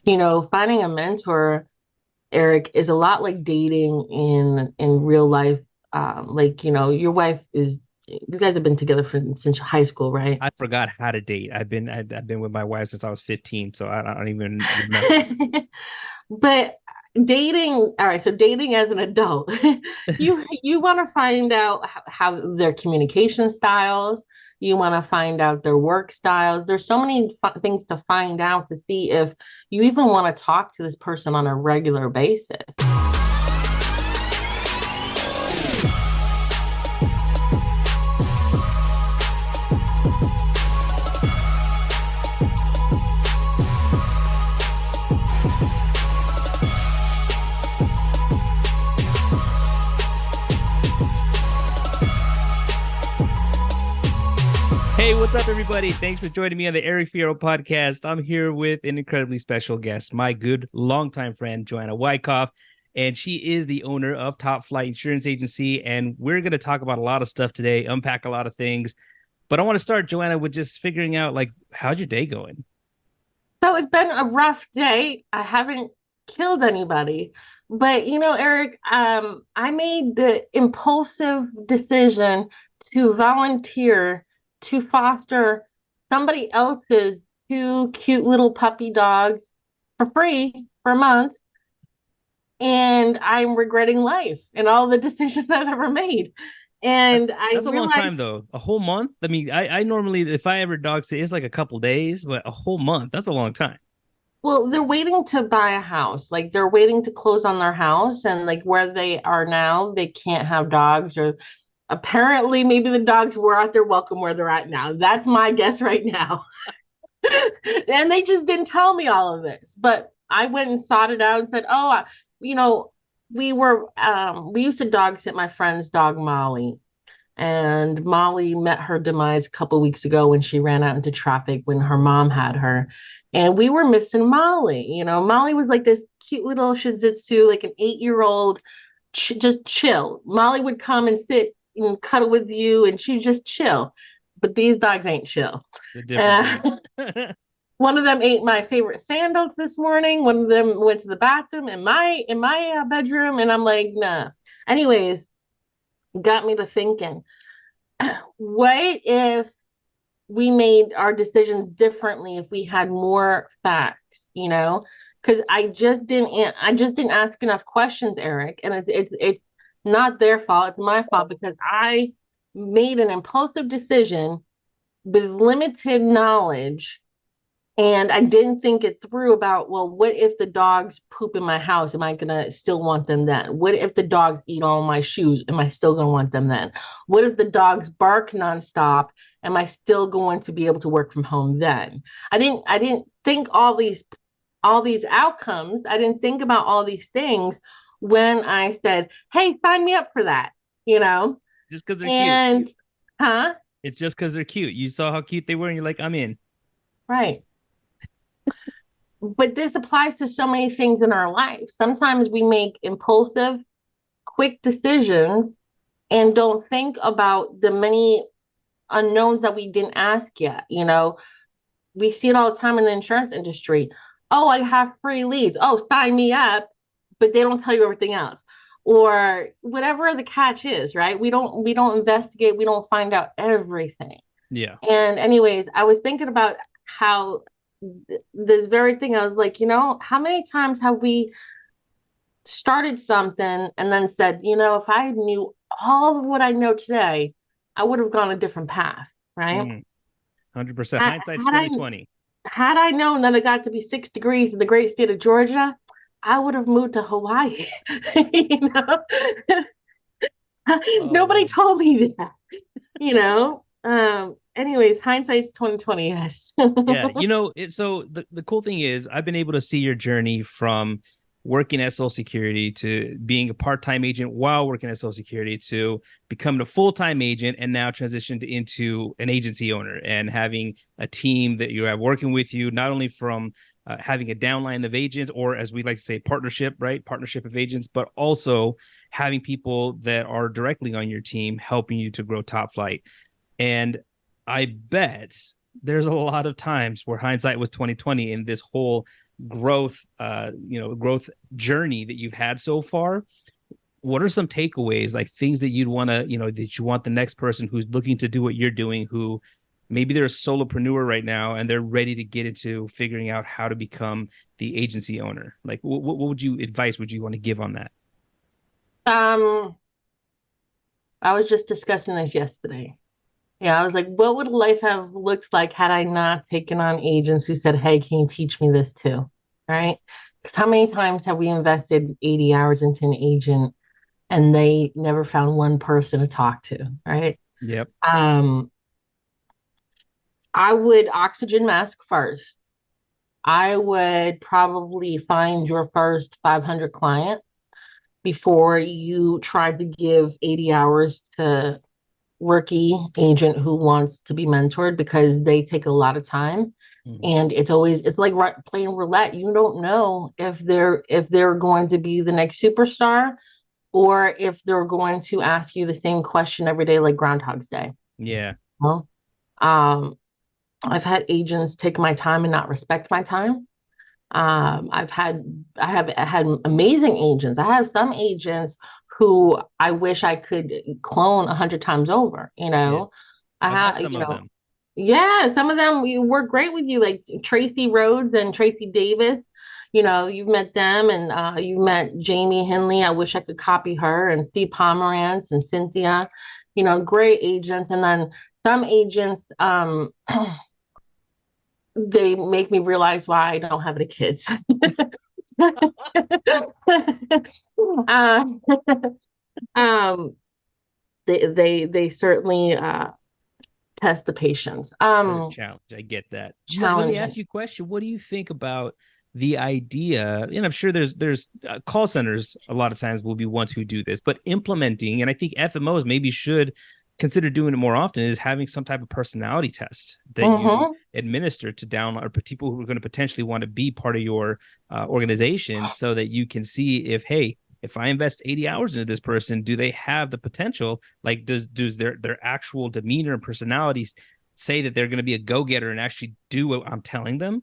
Finding a mentor, Eric, is a lot like dating in real life. Your wife is, you guys have been together since high school, right? I forgot how to date. I've been with my wife since I was 15, so I don't even remember. But dating, all right, so dating as an adult, you want to find out how their communication styles, you want to find out their work styles. There's so many things to find out to see if you even want to talk to this person on a regular basis. Hey, what's up, everybody? Thanks for joining me on the Eric Fierro podcast. I'm here with an incredibly special guest, my good longtime friend, Joanna Wyckoff, and she is the owner of Topflight Insurance Agency. And we're going to talk about a lot of stuff today, unpack a lot of things. But I want to start, Joanna, with just figuring out, like, how's your day going? So it's been a rough day. I haven't killed anybody. But Eric, I made the impulsive decision to volunteer to foster somebody else's two cute little puppy dogs for free for a month. And I'm regretting life and all the decisions I've ever made. And I That's a long time, realized, though. A whole month? I mean, I normally, if I ever dog sit, it's like a couple days, but a whole month, that's a long time. well, they're waiting to buy a house. Like they're waiting to close on their house. And like where they are now, they can't have dogs, or apparently maybe the dogs were at their welcome where they're at now. That's my guess right now. And they just didn't tell me all of this. But I went and sought it out and said, oh, you know, we used to dog sit my friend's dog Molly. And Molly met her demise a couple weeks ago when she ran out into traffic when her mom had her. And we were missing Molly. Molly was like this cute little Shih Tzu, like an 8-year-old, just chill. Molly would come and sit and cuddle with you, and she'd just chill. But these dogs ain't chill. They're different breed. Uh, one of them ate my favorite sandals this morning. One of them went to the bathroom in my bedroom, and I'm like, nah. Anyways, got me to thinking, what if we made our decisions differently if we had more facts, because I just didn't ask enough questions, Eric, and it's not their fault, it's my fault because I made an impulsive decision with limited knowledge, and I didn't think it through about, well, what if the dogs poop in my house? Am I gonna still want them then? What if the dogs eat all my shoes? Am I still gonna want them then? What if the dogs bark nonstop? Am I still going to be able to work from home then? I didn't think all these outcomes. I didn't think about all these things when I said, hey, sign me up for that, you know? Just because they're cute. And huh? It's just because they're cute. You saw how cute they were, and you're like, I'm in. Right. But this applies to so many things in our life. Sometimes we make impulsive, quick decisions and don't think about the many unknowns that we didn't ask yet. We see it all the time in the insurance industry. Oh, I have free leads. Oh, sign me up, but they don't tell you everything else. Or whatever the catch is, right? We don't investigate, we don't find out everything. Yeah. And anyways, I was thinking about how this very thing, I was like, how many times have we started something and then said, if I knew all of what I know today, I would have gone a different path, right? 100%. Had, Hindsight's had I 2020. had I known that it got to be 6 degrees in the great state of Georgia, I would have moved to Hawaii. you know, Nobody Oh, told me that. Anyways, hindsight's 2020. Yes. yeah. So the cool thing is I've been able to see your journey from working at Social Security to being a part-time agent while working at Social Security to becoming a full-time agent and now transitioned into an agency owner and having a team that you have working with you, not only from having a downline of agents, or as we like to say, partnership, right? Partnership of agents, but also having people that are directly on your team helping you to grow Top Flight. And I bet there's a lot of times where hindsight was 2020 in this whole growth, growth journey that you've had so far, what are some takeaways, like things that you'd want to, that you want the next person who's looking to do what you're doing, who maybe they're a solopreneur right now and they're ready to get into figuring out how to become the agency owner? Like, what would you advice would you want to give on that? Um, I was just discussing this yesterday. Yeah, I was like, what would life have looked like had I not taken on agents who said, "Hey, can you teach me this too?" Right? 'Cause how many times have we invested 80 hours into an agent and they never found one person to talk to, right? Yep. Um, I would oxygen mask first. I would probably find your first 500 clients before you try to give 80 hours to rookie agent who wants to be mentored, because they take a lot of time, Mhm. and it's like playing roulette. You don't know if they're going to be the next superstar, or if they're going to ask you the same question every day, like Groundhog's Day. Yeah. Well, um, I've had agents take my time and not respect my time. I have had amazing agents. I have some agents who I wish I could clone 100 times over. Yeah. I I've met have, some of them. yeah, some of them work great with you, like Tracy Rhodes and Tracy Davis. You've met them, and you met Jamie Henley. I wish I could copy her, and Steve Pomerantz and Cynthia. Great agents. And then some agents, they make me realize why I don't have any kids. uh, um, they certainly test the patience. They're a challenge. I get that. Let me ask Challenging. you a question. What do you think about the idea? And I'm sure there's call centers a lot of times will be ones who do this, but implementing, and I think FMOs maybe should consider doing it more often, is having some type of personality test that you Hmm. administer to download or people who are going to potentially want to be part of your organization, so that you can see if, hey, if I invest 80 hours into this person, do they have the potential? Like, does their actual demeanor and personalities say that they're going to be a go-getter and actually do what I'm telling them?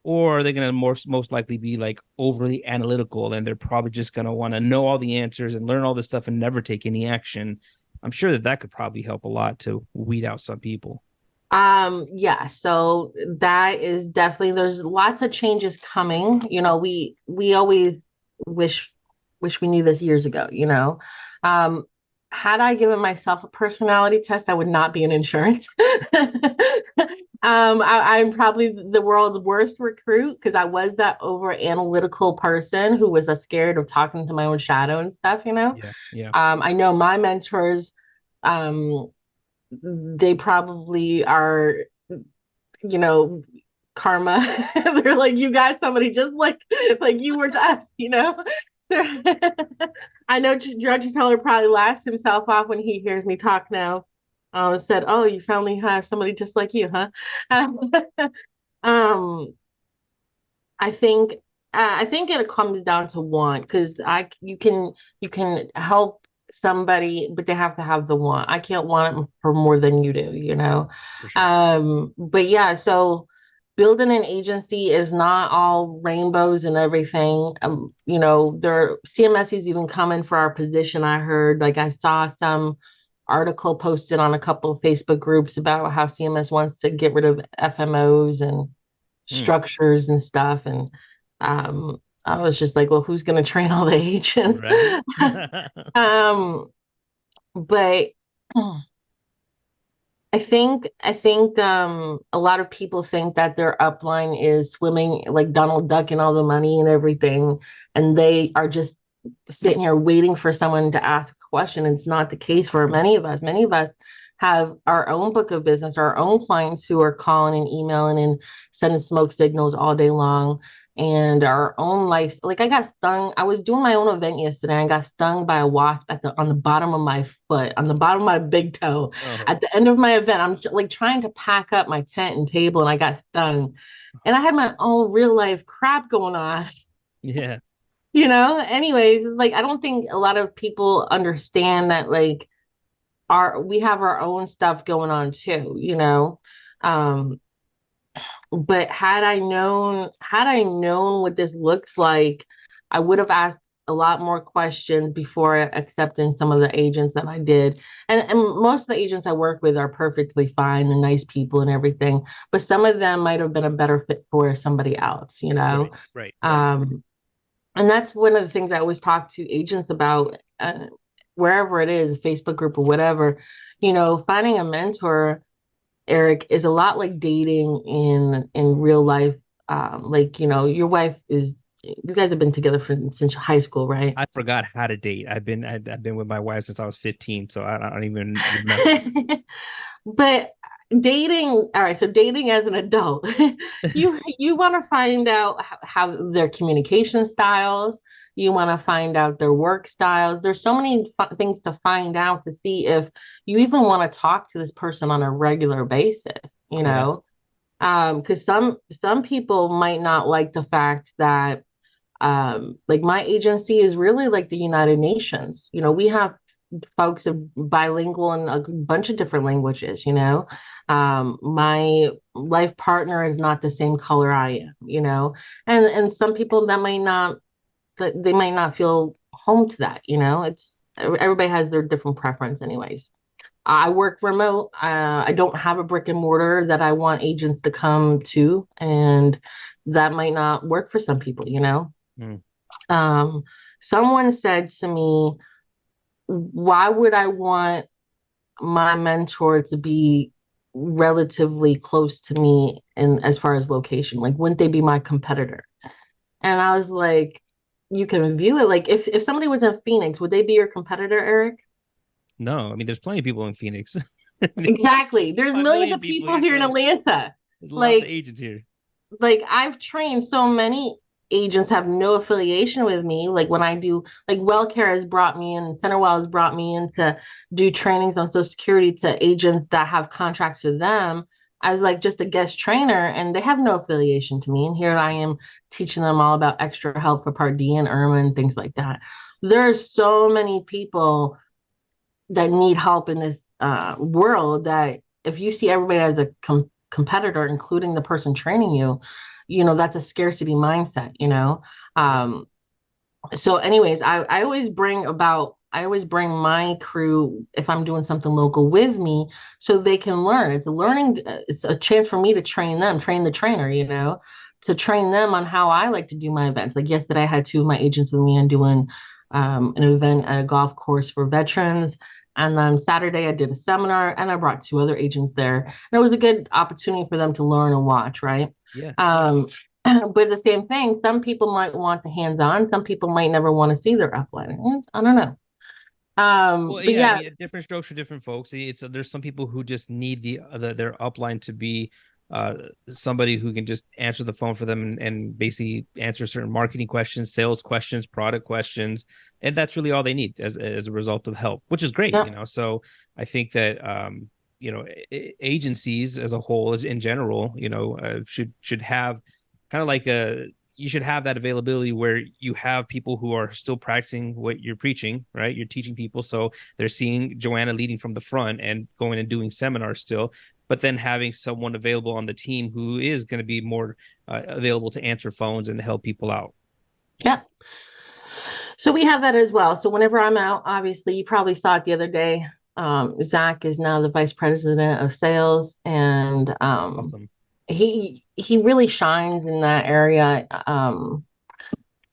Or are they going to most likely be like overly analytical, and they're probably just going to want to know all the answers and learn all this stuff and never take any action? I'm sure that could probably help a lot to weed out some people. Yeah, so that is definitely, there's lots of changes coming. We always wish we knew this years ago. Um, had I given myself a personality test, I would not be in insurance. I'm probably the world's worst recruit, because I was that over analytical person who was scared of talking to my own shadow and stuff. Yeah, yeah. I know my mentors, um, they probably are, you know, karma. They're like, you got somebody just like you were to us. I know Drudge Teller probably laughs himself off when he hears me talk now. Said, "Oh, you finally have somebody just like you, huh?" um, I think it comes down to want, because I you can help somebody, but they have to have the want. I can't want it for more than you do. For sure. But yeah, so building an agency is not all rainbows and everything. There CMS is even coming for our position. I heard, like, I saw some article posted on a couple of Facebook groups about how CMS wants to get rid of FMOs and Hmm. structures and stuff. And I was just like, well, who's going to train all the agents? Right. um, but I think a lot of people think that their upline is swimming like Donald Duck in all the money and everything, and they are just sitting here waiting for someone to ask a question. It's not the case for many of us. Many of us have our own book of business, our own clients who are calling and emailing and sending smoke signals all day long, and our own life. Like, I got stung. I was doing my own event yesterday. And I got stung by a wasp on the bottom of my foot, on the bottom of my big toe. Oh, At the end of my event, I'm like trying to pack up my tent and table, and I got stung. And I had my own real life crap going on. yeah, Anyways, it's like, I don't think a lot of people understand that, like, we have our own stuff going on too. um But had I known what this looks like, I would have asked a lot more questions before accepting some of the agents that I did. And most of the agents I work with are perfectly fine and nice people and everything, but some of them might have been a better fit for somebody else, you know? Right, right, right. Um, and that's one of the things I always talk to agents about, wherever it is, a Facebook group or whatever, finding a mentor, Eric, is a lot like dating in real life. Like, your wife is, you guys have been together since high school, right? I forgot how to date. I've been with my wife since I was 15, so I don't even remember. But dating, all right, so dating as an adult, you want to find out how their communication styles, you want to find out their work styles. There's so many things to find out to see if you even want to talk to this person on a regular basis, you Yeah. know? Because some people might not like the fact that like my agency is really like the United Nations. We have folks are bilingual in a bunch of different languages, my life partner is not the same color I am, and some people that they might not feel home to that, it's everybody has their different preference anyways. I work remote. I don't have a brick and mortar that I want agents to come to, and that might not work for some people, Mm. Um, someone said to me, why would I want my mentor to be relatively close to me in as far as location? Like, wouldn't they be my competitor? And I was like, you can view it like if somebody was in Phoenix, would they be your competitor, Eric? No, I mean, there's plenty of people in Phoenix. There's Exactly. There's millions 5 million of people people here, here in so Atlanta. there's lots of Like, agents here. I've trained so many agents have no affiliation with me. Like when I do, like WellCare has brought me in, CenterWell has brought me in to do trainings on Social Security to agents that have contracts with them as like just a guest trainer, and they have no affiliation to me. And here I am teaching them all about extra help for Part D and IRMA and things like that. There's so many people that need help in this world that if you see everybody as a competitor, including the person training you, that's a scarcity mindset, Yeah. Um, so anyways, I always bring my crew if I'm doing something local with me so they can learn. It's a learning, it's a chance for me to train them, train the trainer, to train them on how I like to do my events. Like yesterday, I had two of my agents with me and doing an event at a golf course for veterans. And then Saturday, I did a seminar and I brought two other agents there. And it was a good opportunity for them to learn and watch, right? Yeah. Um, but the same thing, some people might want the hands-on, some people might never want to see their upline. I don't know. Well, But yeah, I yeah, mean, different strokes for different folks. It's there's some people who just need their upline to be uh somebody who can just answer the phone for them and basically answer certain marketing questions, sales questions, product questions, and that's really all they need as a result of help, which is great, yeah, So I think that agencies as a whole, in general, should have kind of like a you should have that availability where you have people who are still practicing what you're preaching, right? You're teaching people, so they're seeing Joanna leading from the front and going and doing seminars still, but then having someone available on the team who is going to be more available to answer phones and help people out. yeah. So we have that as well. So whenever I'm out, obviously, you probably saw it the other day. Zach is now the vice president of sales, and That's awesome. he really shines in that area.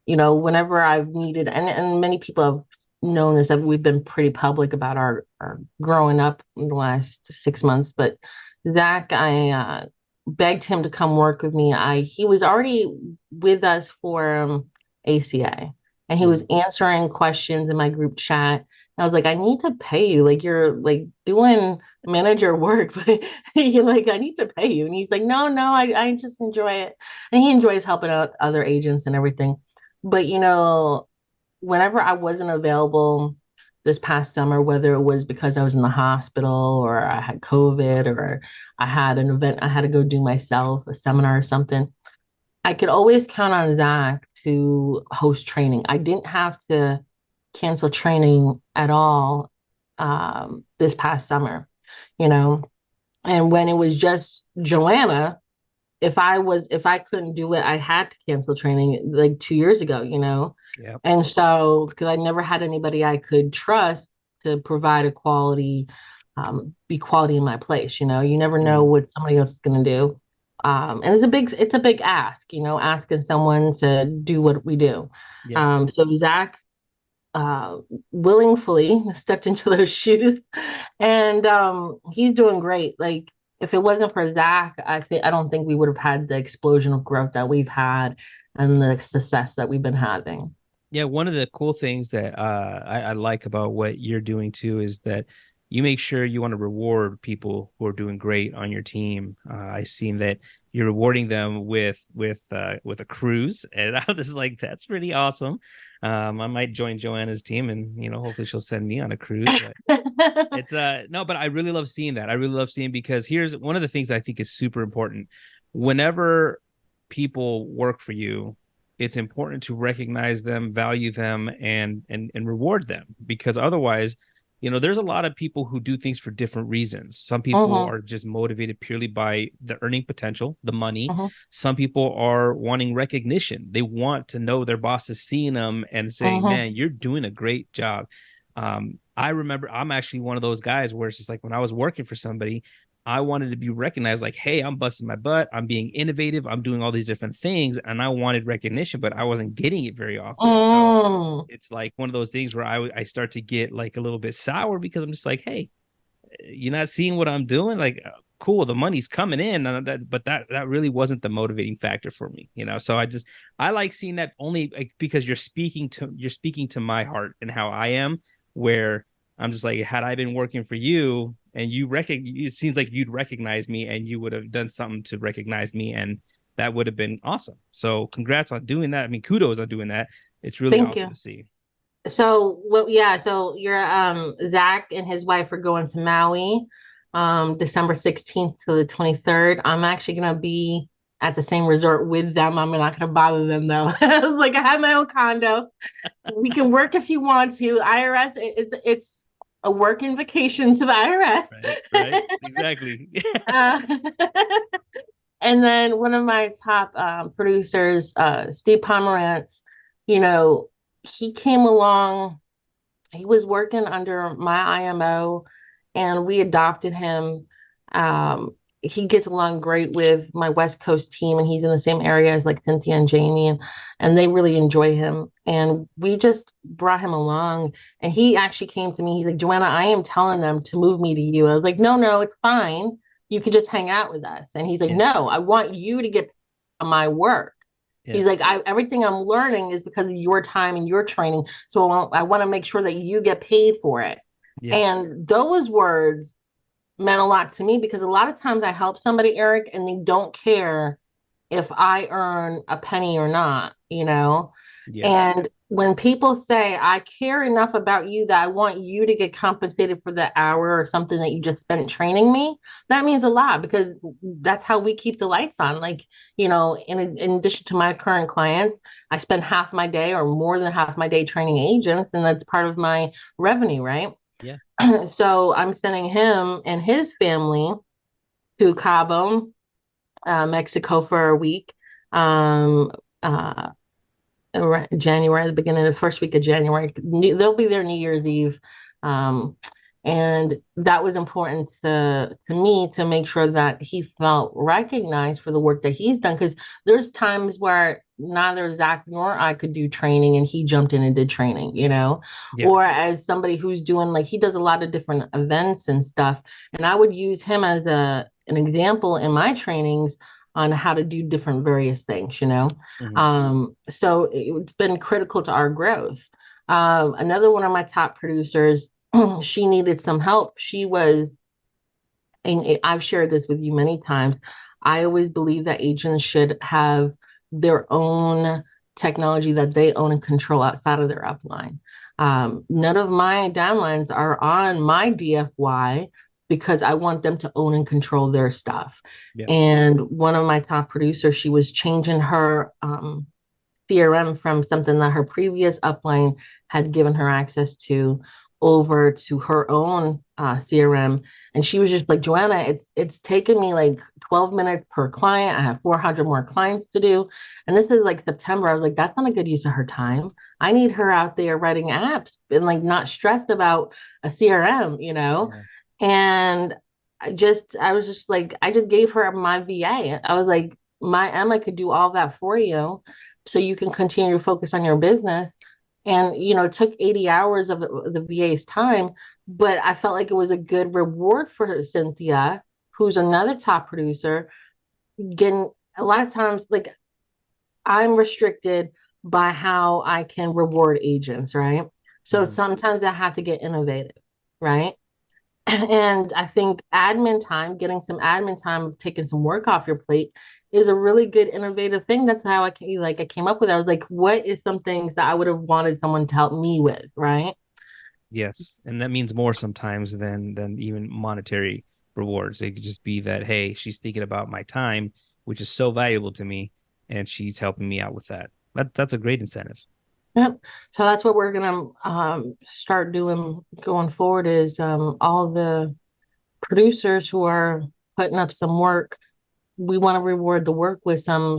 Whenever I've needed, and many people have known this, that we've been pretty public about our growing up in the last 6 months. But Zach, I begged him to come work with me. He was already with us for ACA, and he was Mm. answering questions in my group chat. I was like, I need to pay you. Like you're like doing manager work, but you're like, I need to pay you. And he's like, no, no, I just enjoy it. And he enjoys helping out other agents and everything. But whenever I wasn't available this past summer, whether it was because I was in the hospital or I had COVID or I had an event I had to go do myself, a seminar or something, I could always count on Zach to host training. I didn't have to cancel training at all this past summer, you know. And when it was just Joanna, if I couldn't do it, I had to cancel training like 2 years ago, Yeah. And so, because I never had anybody I could trust to provide a quality, be quality in my place, you never know Mhm. what somebody else is going to do. And it's a big ask, asking someone to do what we do. Yeah. So Zach, uh, willingly stepped into those shoes, and he's doing great. Like, if it wasn't for Zach, I don't think we would have had the explosion of growth that we've had and the success that we've been having. Yeah, one of the cool things that I like about what you're doing too is that you make sure you want to reward people who are doing great on your team. I seen that you're rewarding them with a cruise, and I'm just like, that's pretty awesome. I might join Joanna's team, and hopefully she'll send me on a cruise. But it's no, but I really love seeing that. I really love seeing because here's one of the things I think is super important. Whenever people work for you, it's important to recognize them, value them, and reward them because otherwise, there's a lot of people who do things for different reasons. Some people Hmm. are just motivated purely by the earning potential, the money. Hmm. Some people are wanting recognition. They want to know their boss is seeing them and saying, Hmm. "Man, you're doing a great job." I remember I'm actually one of those guys where it's just like when I was working for somebody, I wanted to be recognized like, hey, I'm busting my butt. I'm being innovative. I'm doing all these different things. And I wanted recognition, but I wasn't getting it very often. So Mm. it's like one of those things where I start to get like a little bit sour because I'm just like, hey, you're not seeing what I'm doing. Like, cool, the money's coming in, but that really wasn't the motivating factor for me, So I like seeing that only like, because you're speaking to my heart and how I am, where I'm just like, had I been working for you and it seems like you'd recognize me and you would have done something to recognize me, and that would have been awesome. So congrats on doing that. I mean, kudos on doing that. It's really Thank awesome you. to see. So, well, yeah, so your Zach and his wife are going to Maui, December 16th to the 23rd. I'm actually gonna be at the same resort with them. I'm not gonna bother them though. Like, I have my own condo. We can work if you want to. IRS, it's a working vacation to the IRS. Right, right, exactly. Uh, and then one of my top producers, Steve Pomerantz, you know, he came along. He was working under my IMO, and we adopted him. He gets along great with my West Coast team, and he's in the same area as like Cynthia and Jamie, and they really enjoy him. And we just brought him along, and he actually came to me. He's like, Joanna, I am telling them to move me to you. I was like, no, no, it's fine. You can just hang out with us. And he's like, Yeah, no, I want you to get my work. yeah, He's like, everything I'm learning is because of your time and your training. So I want to make sure that you get paid for it. yeah, And those words meant a lot to me because a lot of times I help somebody, Eric, and they don't care if I earn a penny or not. yeah, And when people say, I care enough about you that I want you to get compensated for the hour or something that you just spent training me, that means a lot because that's how we keep the lights on. Like, in addition to my current clients, I spend half my day or more than half my day training agents, and that's part of my revenue, right? yeah. So I'm sending him and his family to Cabo, Mexico for a week. Um, uh, January, the beginning of the first week of January. They'll be there New Year's Eve. Um, and that was important to me to make sure that he felt recognized for the work that he's done. Because there's times where neither Zach nor I could do training, and he jumped in and did training. Yeah. Or as somebody who's doing, like, he does a lot of different events and stuff. And I would use him as an example in my trainings on how to do different various things. Mhm. So it's been critical to our growth. Another one of my top producers, she needed some help. And I've shared this with you many times. I always believe that agents should have their own technology that they own and control outside of their upline. None of my downlines are on my DFY because I want them to own and control their stuff. Yeah. And one of my top producers, she was changing her CRM from something that her previous upline had given her access to over to her own CRM, and she was just like, Joanna, it's taken me like 12 minutes per client. I have 400 more clients to do, and this is like September. I was like, that's not a good use of her time. I need her out there writing apps and like not stressed about a CRM, you know. Yeah. And I was just like, I just gave her my VA. I was like, my Emma could do all that for you, so you can continue to focus on your business. And it took 80 hours of the VA's time, but I felt like it was a good reward for her, Cynthia, who's another top producer. Getting a lot of times, like, I'm restricted by how I can reward agents, right? So Mhm. sometimes I have to get innovative, right? And I think admin time, getting some admin time, taking some work off your plate is a really good innovative thing. That's how I came up with it. I was like, what is some things that I would have wanted someone to help me with, right? Yes, and that means more sometimes than even monetary rewards. It could just be that, hey, she's thinking about my time, which is so valuable to me, and she's helping me out with that. That's a great incentive. Yep. So that's what we're gonna start doing going forward is all the producers who are putting up some work, we want to reward the work with some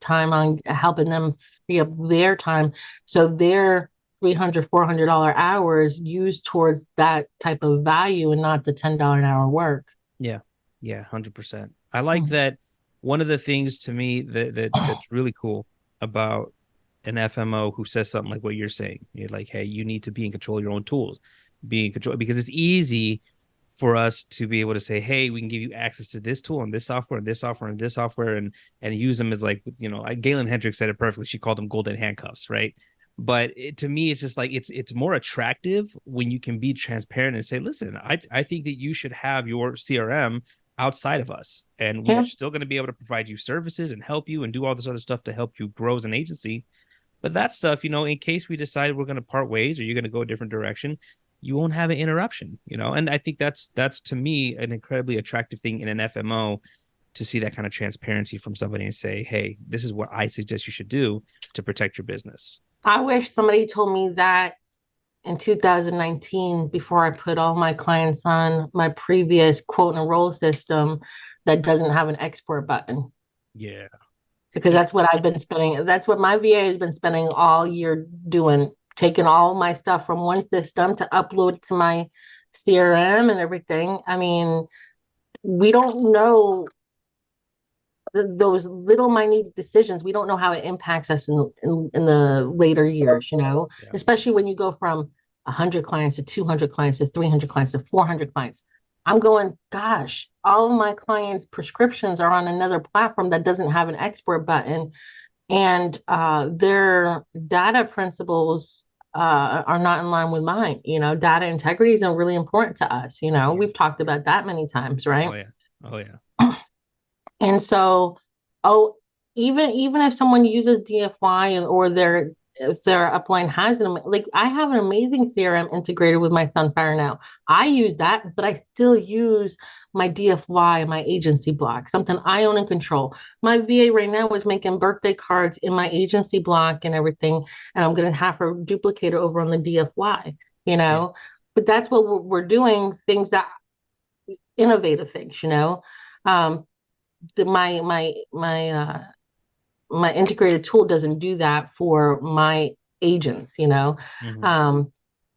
time on helping them free up their time, so their 300 $400 hours used towards that type of value and not the $10 an hour work. Yeah, yeah, 100%. I like Mm. that. One of the things to me that's really cool about an FMO who says something like what you're saying, you're like, hey, you need to be in control of your own tools, be in control because it's easy for us to be able to say, hey, we can give you access to this tool and this software and this software and this software and use them as like, Galen Hendricks said it perfectly. She called them golden handcuffs, right? But to me, it's just like it's more attractive when you can be transparent and say, listen, I think that you should have your CRM outside of us, and we're Yeah. still going to be able to provide you services and help you and do all this other stuff to help you grow as an agency. But that stuff, in case we decide we're going to part ways or you're going to go a different direction, you won't have an interruption. And I think that's to me an incredibly attractive thing in an FMO to see that kind of transparency from somebody and say, hey, this is what I suggest you should do to protect your business. I wish somebody told me that in 2019 before I put all my clients on my previous quote and enroll system that doesn't have an export button, Yeah. because that's what I've been spending. That's what my VA has been spending all year doing, taking all my stuff from one system to upload to my CRM and everything. I mean, we don't know those little minute decisions. We don't know how it impacts us in the later years, Yeah. especially when you go from 100 clients to 200 clients to 300 clients to 400 clients. I'm going, gosh, all of my clients' prescriptions are on another platform that doesn't have an export button, and their data principles are not in line with mine. Data integrity is really important to us. Yeah. We've talked about that many times, right? Oh yeah. Oh yeah. And so, oh, even if someone uses DFY or if their upline has like I have an amazing CRM integrated with my Sunfire now. I use that, but I still use my DFY, my agency block, something I own and control. My VA right now is making birthday cards in my agency block and everything, and I'm gonna have her duplicate it over on the DFY, you Yeah. know. But that's what we're doing, things that innovative things, Um, my integrated tool doesn't do that for my agents. Hmm. um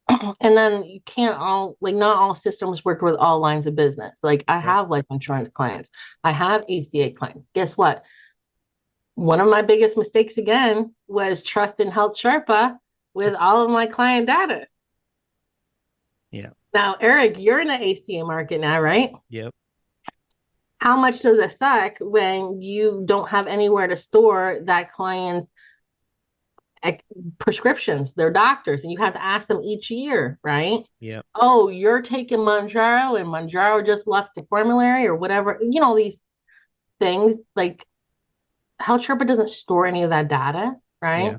and then you can't all like not all systems work with all lines of business. Like I Yep. have life insurance clients, I have ACA clients. Guess what? One of my biggest mistakes again was trust in health Sherpa with all of my client data. Yeah. Now, Eric, you're in the ACA market now, right? Yep. How much does it suck when you don't have anywhere to store that client's prescriptions, their doctors, and you have to ask them each year, right? Yep. Oh, you're taking Manjaro and Manjaro just left the formulary or whatever. These things like Health Sherpa doesn't store any of that data, right? Yeah.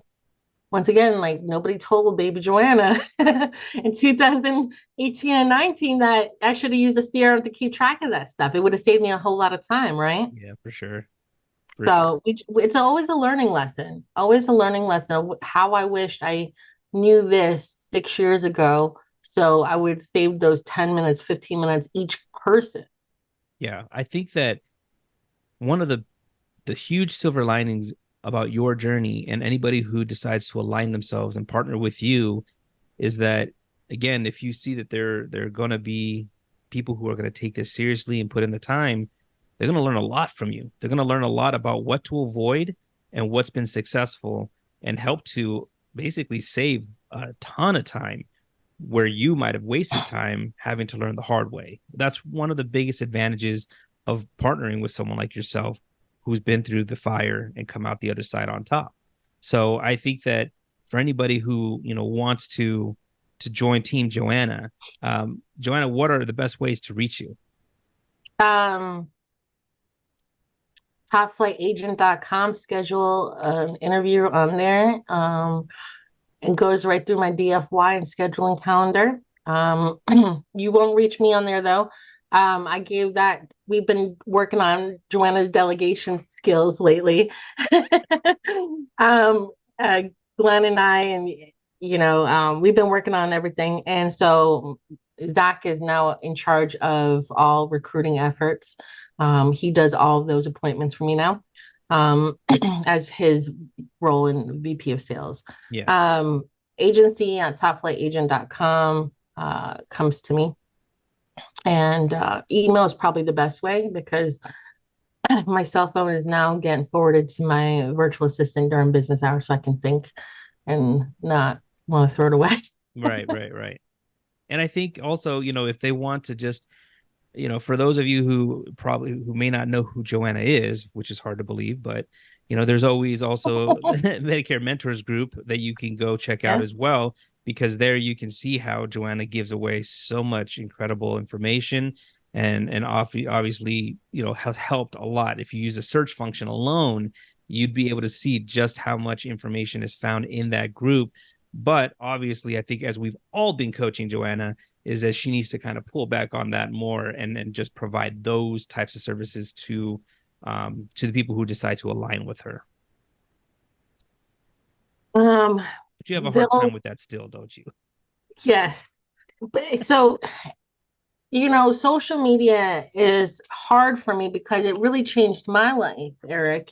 Once again, like nobody told baby Joanna in 2018 and 19 that I should have used a CRM to keep track of that stuff. It would have saved me a whole lot of time, right? Yeah. For sure. For sure. So it's always a learning lesson, always a learning lesson of how I wished I knew this 6 years ago So I would save those 10 minutes, 15 minutes each person. Yeah, I think that one of the huge silver linings about your journey and anybody who decides to align themselves and partner with you is that, again, if you see that they're going to be people who are going to take this seriously and put in the time, they're going to learn a lot from you. They're going to learn a lot about what to avoid and what's been successful, and help to basically save a ton of time where you might have wasted time having to learn the hard way. That's one of the biggest advantages of partnering with someone like yourself who's been through the fire and come out the other side on top. So I think that for anybody who, wants to join Team Joanna, Joanna, what are the best ways to reach you? Um, Topflightagent.com, schedule an interview on there. It goes right through my DFY and scheduling calendar. You won't reach me on there though. I gave that, we've been working on Joanna's delegation skills lately. um, uh, Glenn and I, and we've been working on everything. And so Zach is now in charge of all recruiting efforts. He does all of those appointments for me now, as his role in VP of sales. Yeah. Agency at topflightagent.com comes to me. And email is probably the best way because my cell phone is now getting forwarded to my virtual assistant during business hours so I can think and not want to throw it away. Right. And I think also, if they want to just, for those of you who may not know who Joanna is, which is hard to believe, but there's always also Medicare Mentors group that you can go check out as well, because there you can see how Joanna gives away so much incredible information, and obviously, has helped a lot. If you use a search function alone, you'd be able to see just how much information is found in that group. But obviously, I think as we've all been coaching Joanna, is that she needs to kind of pull back on that more and just provide those types of services to the people who decide to align with her. But you have a hard time with that still, don't you? Yes. So, social media is hard for me because it really changed my life, Eric.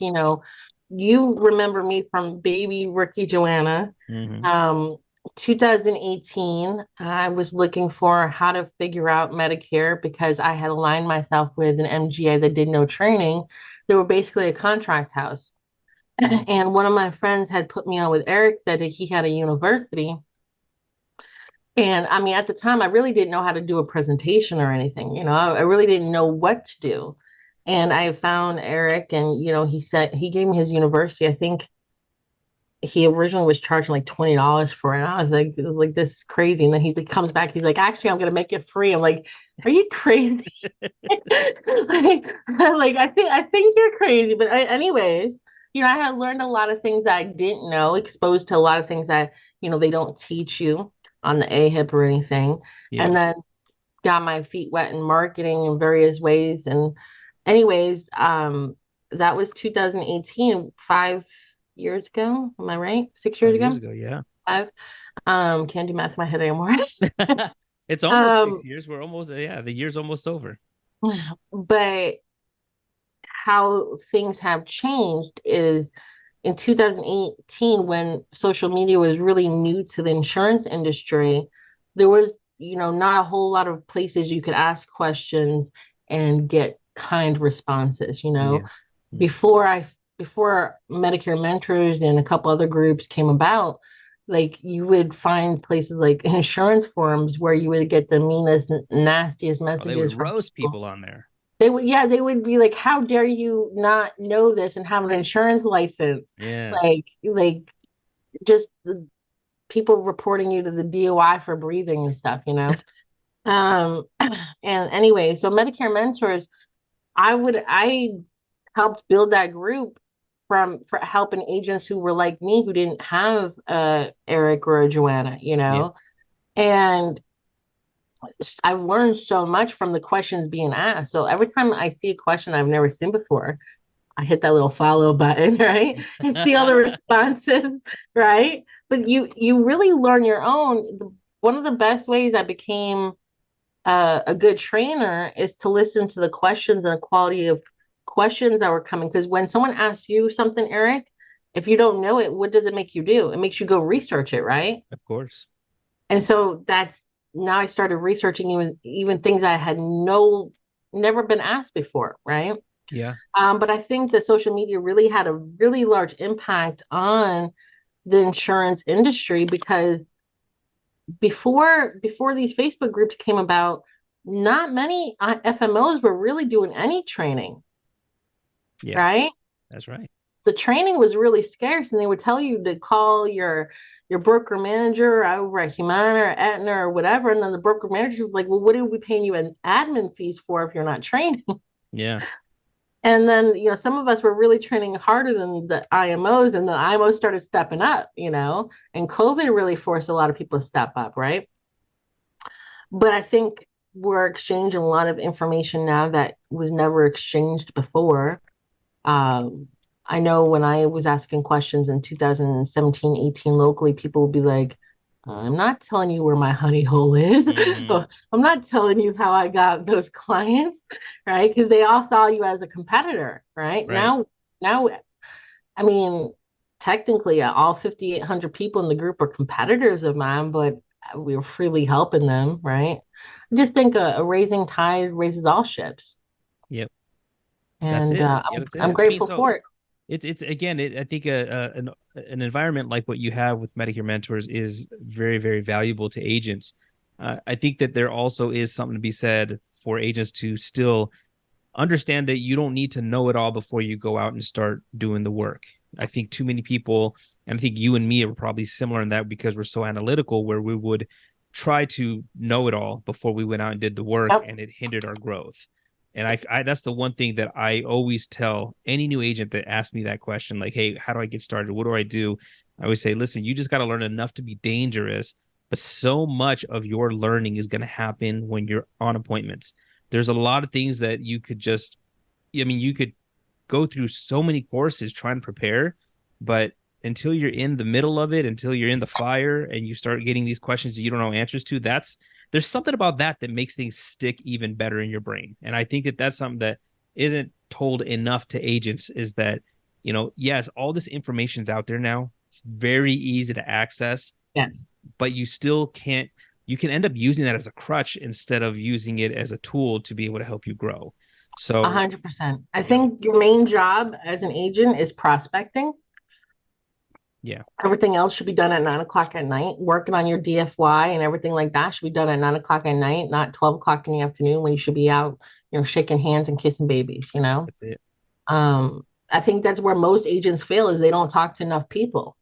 You remember me from baby rookie Joanna. Mm-hmm. 2018, I was looking for how to figure out Medicare because I had aligned myself with an MGA that did no training. They were basically a contract house. Mm-hmm. And one of my friends had put me on with Eric that he had a university. And I mean, at the time, I really didn't know how to do a presentation or anything. I really didn't know what to do. And I found Eric, and he gave me his university. I think he originally was charging like $20 for it. And I was like, this is crazy. And then he comes back, he's like, actually, I'm gonna make it free. I'm like, are you crazy? I think you're crazy. But anyways, I had learned a lot of things that I didn't know, exposed to a lot of things that they don't teach you on the AHIP or anything. Yeah. And then got my feet wet in marketing in various ways. And anyways, that was 2018, 5 years ago. Am I right? 6 years ago? 5 years ago, yeah. 5. Can't do math in my head anymore. It's almost 6 years. We're almost, the year's almost over. But how things have changed is in 2018, when social media was really new to the insurance industry, there was, not a whole lot of places you could ask questions and get kind responses. Yeah. Before Medicare Mentors and a couple other groups came about, like you would find places like insurance forums where you would get the meanest, nastiest messages. They would roast people on there. They would be like, how dare you not know this and have an insurance license? Yeah. Like just the people reporting you to the DOI for breathing and stuff, And anyway, so Medicare Mentors, I helped build that group for helping agents who were like me, who didn't have Eric or a Joanna, Yeah. And I've learned so much from the questions being asked. So every time I see a question I've never seen before, I hit that little follow button, right? And see all the responses, right? But you really learn your own. one of the best ways I became a good trainer is to listen to the questions and the quality of questions that were coming. Because when someone asks you something, Eric, if you don't know it, what does it make you do? It makes you go research it, right? Of course. And so that's now I started researching even things I had never been asked before, right? Yeah. But I think that social media really had a really large impact on the insurance industry because before these Facebook groups came about, not many FMOs were really doing any training, Yeah. right? That's right. The training was really scarce, and they would tell you to call your broker manager over at Humana or Aetna or whatever, and then the broker manager was like, "Well, what are we paying you an admin fees for if you're not trained?" Yeah. And then, some of us were really training harder than the IMOs, and the IMOs started stepping up, and COVID really forced a lot of people to step up, right? But I think we're exchanging a lot of information now that was never exchanged before. Um, I know when I was asking questions in 2017, 18 locally, people would be like, I'm not telling you where my honey hole is. Hmm. I'm not telling you how I got those clients, right? Because they all saw you as a competitor, right? Right. Now, I mean, technically, all 5,800 people in the group are competitors of mine, but we were freely helping them, right? I just think a raising tide raises all ships, Yep. That's and it. Yeah, that's I'm it. I mean, grateful so for it. it's again, I think an environment like what you have with Medicare Mentors is very, very valuable to agents. I think that there also is something to be said for agents to still understand that you don't need to know it all before you go out and start doing the work. I think too many people, and I think you and me are probably similar in that because we're so analytical, where we would try to know it all before we went out and did the work, Yep. and it hindered our growth. And I that's the one thing that I always tell any new agent that asks me that question, like, hey, how do I get started? What do I do? I always say, listen, you just got to learn enough to be dangerous, but so much of your learning is going to happen when you're on appointments. There's a lot of things that you could just, I mean, you could go through so many courses trying to prepare, but until you're in the middle of it, until you're in the fire and you start getting these questions that you don't know answers to, there's something about that that makes things stick even better in your brain. And I think that that's something that isn't told enough to agents is that, yes, all this information's out there now. It's very easy to access, Yes. but you still can't, you can end up using that as a crutch instead of using it as a tool to be able to help you grow. So, 100%. I you know, think your main job as an agent is prospecting. yeah, Everything else should be done at 9 o'clock at night. Working on your DFY and everything like that should be done at 9 o'clock at night, not 12 o'clock in the afternoon when you should be out, shaking hands and kissing babies. that's it. I think that's where most agents fail is they don't talk to enough people.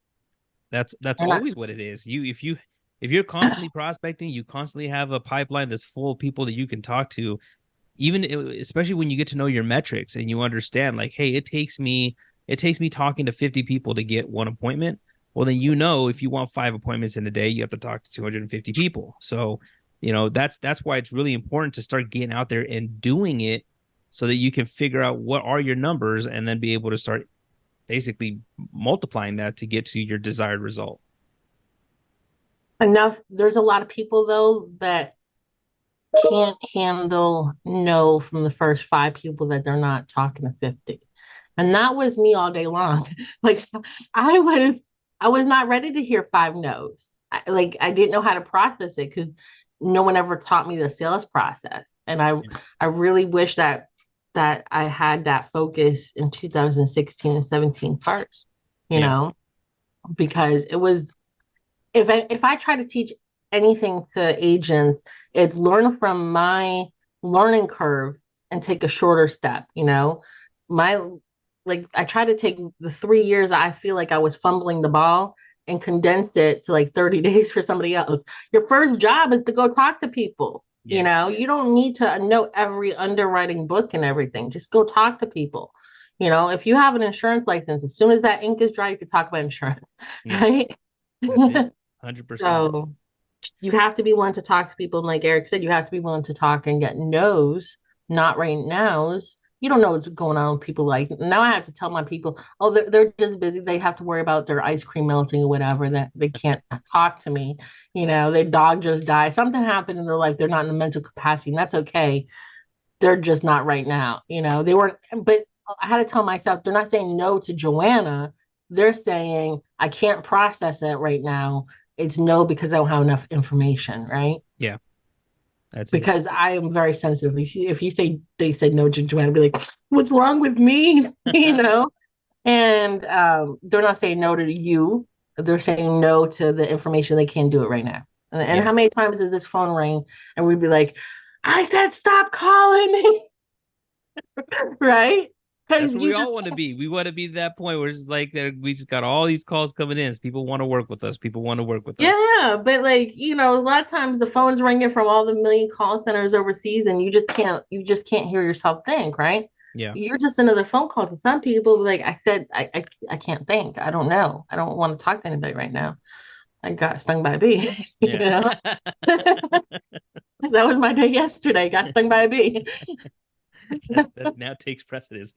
That's They're not, always what it is. If you're constantly prospecting, you constantly have a pipeline that's full of people that you can talk to, even especially when you get to know your metrics and you understand like, hey, it takes me talking to 50 people to get one appointment. Well, then if you want 5 appointments in a day, you have to talk to 250 people. So, that's why it's really important to start getting out there and doing it so that you can figure out what are your numbers and then be able to start basically multiplying that to get to your desired result. enough. There's a lot of people though that can't handle no from the first five people that they're not talking to 50. And that was me all day long. Like I was I was not ready to hear five no's. I didn't know how to process it because no one ever taught me the sales process. And I really wish that I had that focus in 2016 and 17 first, Yeah. because it was if I try to teach anything to agents, it learn from my learning curve and take a shorter step. My like I try to take the 3 years I feel like I was fumbling the ball and condense it to like 30 days for somebody else. Your first job is to go talk to people. Yeah. You don't need to know every underwriting book and everything. Just go talk to people. If you have an insurance license, as soon as that ink is dry, you can talk about insurance, Yeah. right? That's it. 100%. So you have to be willing to talk to people. And like Eric said, you have to be willing to talk and get no's, not right now's. you don't know what's going on with people. Like now I have to tell my people, oh, they're just busy. They have to worry about their ice cream melting or whatever, that they can't talk to me. Their dog just died. Something happened in their life. They're not in the mental capacity, and that's okay. They're just not right now. They weren't, but I had to tell myself, they're not saying no to Joanna. They're saying, I can't process it right now. It's no because I don't have enough information, right? Yeah, that's it. Because I am very sensitive. If you say they said no to Joanna, I'd be like, what's wrong with me? And they're not saying no to you. They're saying no to the information. They can't do it right now. And Yeah. how many times does this phone ring and we'd be like, I said, stop calling me, right? Because That's where we you all just want to can't. be. We want to be that point where it's just like we just got all these calls coming in. People want to work with us. People want to work with us. Yeah, but like, a lot of times the phone's ringing from all the million call centers overseas and you just can't hear yourself think, right? Yeah. You're just another phone call to some people. Like I said, I can't think. I don't know. I don't want to talk to anybody right now. I got stung by a bee. Yeah. That was my day yesterday. Got stung by a bee. That now takes precedence.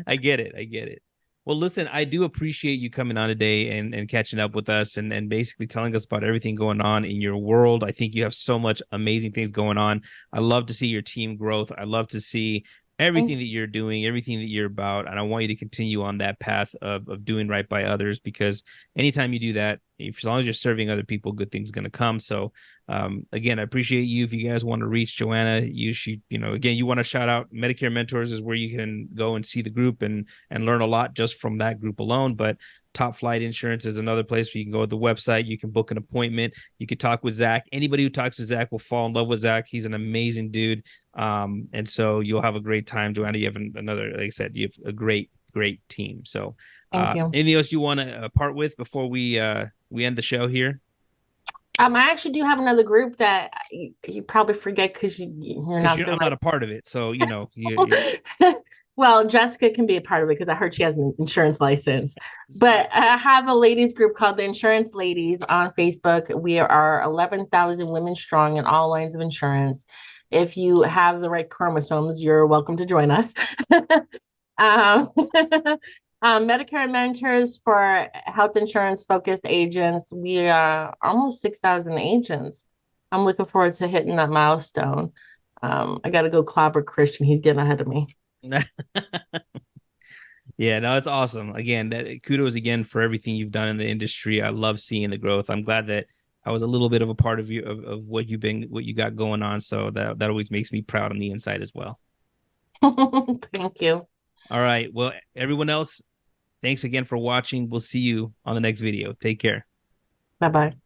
I get it. I get it. Well, listen, I do appreciate you coming on today and catching up with us and basically telling us about everything going on in your world. I think you have so much amazing things going on. I love to see your team growth. I love to see everything that you're doing, everything that you're about. And I want you to continue on that path of doing right by others, because anytime you do that, as long as you're serving other people, good things are going to come. So again, I appreciate you. If you guys want to reach Joanna, again, you want to shout out Medicare Mentors is where you can go and see the group and learn a lot just from that group alone. But Topflight Insurance is another place where you can go to the website. You can book an appointment. You can talk with Zach. Anybody who talks to Zach will fall in love with Zach. He's an amazing dude. And so you'll have a great time. Joanna, you have another, like I said, you have a great team. So Thank you. anything else you want to part with before we end the show here? I actually do have another group that you probably forget because you're Because not the I'm not a part of it. So, you right. Well, Jessica can be a part of it because I heard she has an insurance license. But I have a ladies group called the Insurance Ladies on Facebook. We are 11,000 women strong in all lines of insurance. If you have the right chromosomes, you're welcome to join us. um, Medicare Mentors for health insurance focused agents. We are almost 6,000 agents. I'm looking forward to hitting that milestone. I got to go clobber Christian. He's getting ahead of me. Yeah, no, it's awesome. Again, kudos again for everything you've done in the industry. I love seeing the growth. I'm glad that I was a little bit of a part of you of what you got going on. So that always makes me proud on the inside as well. Thank you. All right. Well, everyone else, thanks again for watching. We'll see you on the next video. Take care. Bye bye.